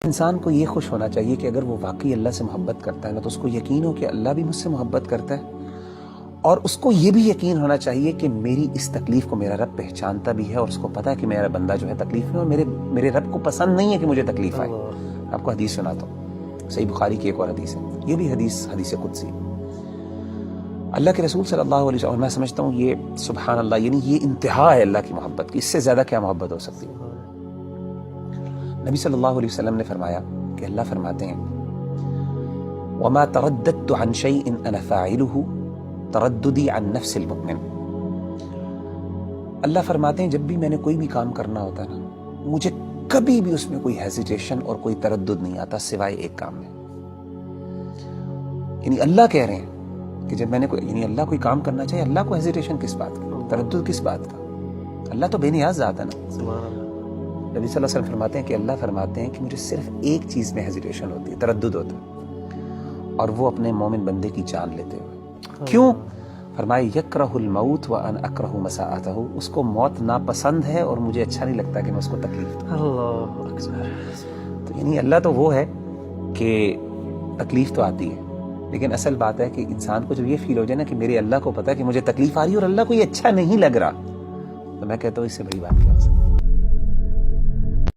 انسان کو یہ خوش ہونا چاہیے کہ اگر وہ واقعی اللہ سے محبت کرتا ہے نا تو اس کو یقین ہو کہ اللہ بھی مجھ سے محبت کرتا ہے، اور اس کو یہ بھی یقین ہونا چاہیے کہ میری اس تکلیف کو میرا رب پہچانتا بھی ہے، اور اس کو پتا ہے کہ میرا بندہ جو ہے تکلیف میں، اور میرے رب کو پسند نہیں ہے کہ مجھے تکلیف آئے۔ آپ کو حدیث سناتا ہوں، صحیح بخاری کی ایک اور حدیث ہے، یہ بھی حدیث قدسی۔ اللہ کے رسول صلی اللہ علیہ وسلم، میں سمجھتا ہوں یہ سبحان اللہ، یعنی یہ انتہا ہے اللہ کی محبت کی، اس سے زیادہ کیا محبت ہو سکتی ہے۔ نبی صلی اللہ علیہ وسلم نے فرمایا کہ اللہ فرماتے ہیں وَمَا تَرَدَّدْتُ عَنْ شَيْءٍ أَنَا فَاعِلُهُ تَرَدُّدِي عَنْ نَفْسِ الْمُؤْمِنِ۔ اللہ فرماتے ہیں جب بھی میں نے کوئی بھی کام کرنا ہوتا ہے نا، مجھے کبھی بھی اس میں کوئی ہیزیٹیشن اور کوئی تردد نہیں آتا سوائے ایک کام میں۔ یعنی اللہ کہہ رہے ہیں کہ جب میں نے یعنی اللہ کوئی کام کرنا چاہیے، اللہ کو ہیزیٹیشن کس بات کا، تردد کس بات کا؟ اللہ تو بے نیاز ذات ہے نا۔ نبی صلی اللہ علیہ وسلم فرماتے ہیں کہ اللہ فرماتے ہیں کہ مجھے صرف ایک چیز میں ہیزیٹیشن ہوتی ہے، تردد ہوتا ہے، اور وہ اپنے مومن بندے کی جان لیتے ہوئے۔ کیوں؟ فرمائے یکرہ الموت وانا اکرہ مساءتہ، اس کو موت ناپسند ہے اور مجھے اچھا نہیں لگتا کہ میں اس کو تکلیف دوں۔ اللہ اکبر۔ تو یعنی اللہ تو وہ ہے کہ تکلیف تو آتی ہے، لیکن اصل بات ہے کہ انسان کو جب یہ فیل ہو جائے نا کہ میرے اللہ کو پتا ہے کہ مجھے تکلیف آ رہی ہے اور اللہ کو یہ اچھا نہیں لگ رہا، تو میں کہتا ہوں اس سے بڑی بات کیا ہو سکتی ہے۔